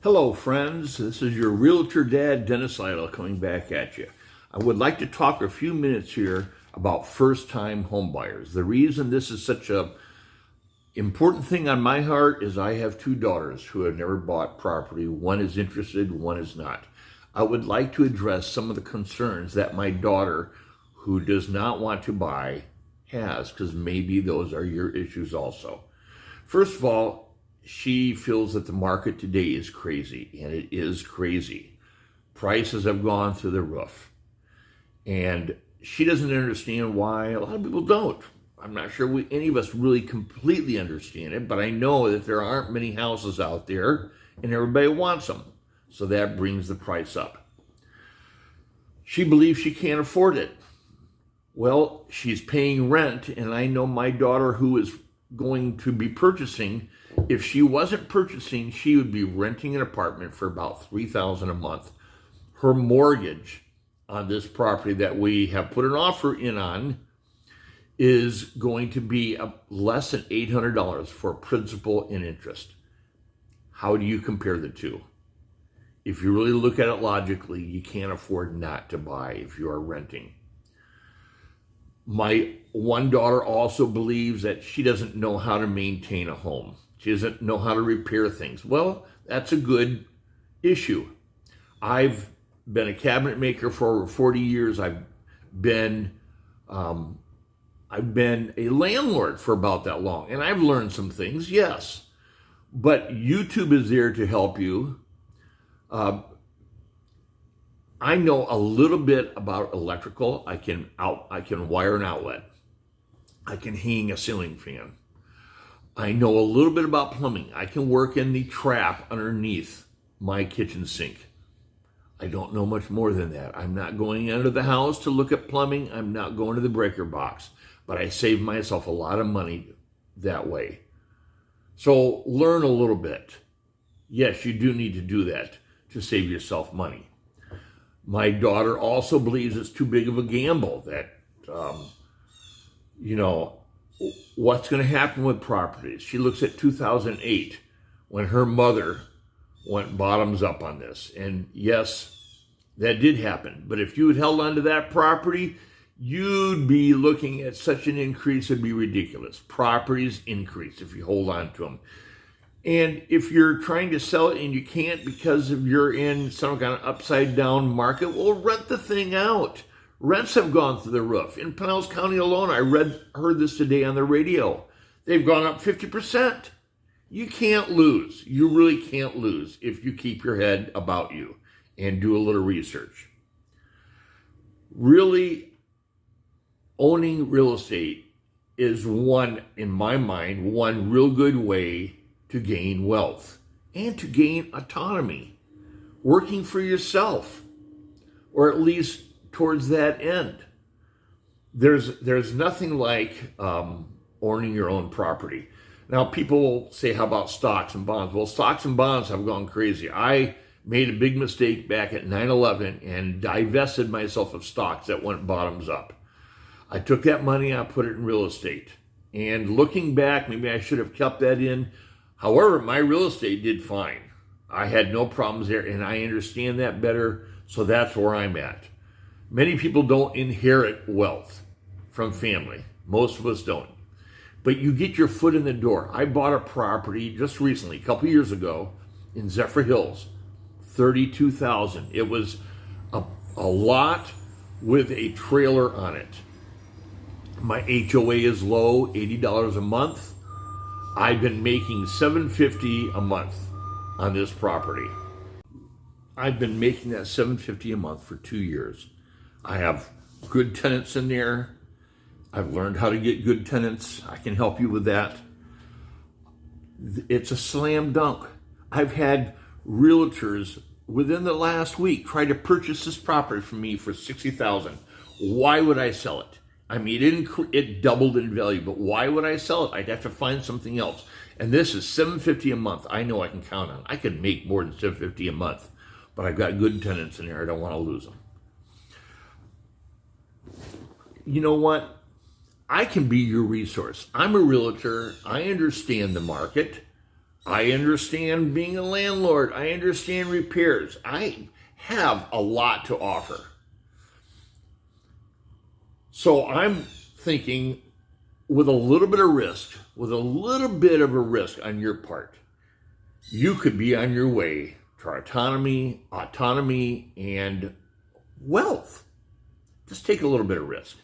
Hello, friends. This is your Realtor Dad, Dennis Lytle, coming back at you. I would like to talk a few minutes here about first-time homebuyers. The reason this is such a important thing on my heart is I have two daughters who have never bought property. One is interested, one is not. I would like to address some of the concerns that my daughter, who does not want to buy, has, because maybe those are your issues also. First of all, she feels that the market today is crazy, and it is crazy. Prices have gone through the roof. And she doesn't understand why. A lot of people don't. I'm not sure any of us really completely understand it, but I know that there aren't many houses out there, and everybody wants them. So that brings the price up. She believes she can't afford it. Well, she's paying rent, and I know my daughter, who is going to be purchasing, if she wasn't purchasing, she would be renting an apartment for about $3,000 a month. Her mortgage on this property that we have put an offer in on is going to be less than $800 for principal and interest. How do you compare the two? If you really look at it logically, you can't afford not to buy if you are renting. My one daughter also believes that she doesn't know how to maintain a home. She doesn't know how to repair things. Well, that's a good issue. I've been a cabinet maker for over 40 years. I've been a landlord for about that long, and I've learned some things, yes. But YouTube is there to help you. I know a little bit about electrical. I can wire an outlet. I can hang a ceiling fan. I know a little bit about plumbing. I can work in the trap underneath my kitchen sink. I don't know much more than that. I'm not going into the house to look at plumbing. I'm not going to the breaker box. But I save myself a lot of money that way. So learn a little bit. Yes, you do need to do that to save yourself money. My daughter also believes it's too big of a gamble that, what's going to happen with properties. She looks at 2008 when her mother went bottoms up on this. And yes, that did happen. But if you had held on to that property, you'd be looking at such an increase, it'd be ridiculous. Properties increase if you hold on to them. And if you're trying to sell it and you can't because you're in some kind of upside down market, well, rent the thing out. Rents have gone through the roof. In Pinellas County alone, I heard this today on the radio. They've gone up 50%. You can't lose. You really can't lose if you keep your head about you and do a little research. Really, owning real estate is in my mind, one real good way to gain wealth and to gain autonomy, working for yourself, or at least towards that end. There's nothing like owning your own property. Now, people will say, how about stocks and bonds? Well, stocks and bonds have gone crazy. I made a big mistake back at 9/11 and divested myself of stocks that went bottoms up. I took that money, I put it in real estate. And looking back, maybe I should have kept that in. However, my real estate did fine. I had no problems there, and I understand that better, so that's where I'm at. Many people don't inherit wealth from family. Most of us don't. But you get your foot in the door. I bought a property just recently, a couple years ago, in Zephyr Hills, $32,000. It was a lot with a trailer on it. My HOA is low, $80 a month. I've been making $750 a month on this property. I've been making that $750 a month for 2 years. I have good tenants in there. I've learned how to get good tenants. I can help you with that. It's a slam dunk. I've had realtors within the last week try to purchase this property from me for $60,000. Why would I sell it? I mean, it doubled in value, but why would I sell it? I'd have to find something else. And this is $750 a month. I know I can count on. I could make more than $750 a month, but I've got good tenants in there. I don't want to lose them. You know what? I can be your resource. I'm a realtor. I understand the market. I understand being a landlord. I understand repairs. I have a lot to offer. So I'm thinking with a little bit of risk, on your part, you could be on your way to autonomy, and wealth. Just take a little bit of risk.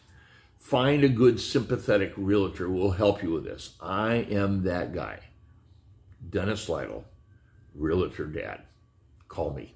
Find a good, sympathetic realtor who will help you with this. I am that guy. Dennis Lytle, Realtor Dad. Call me.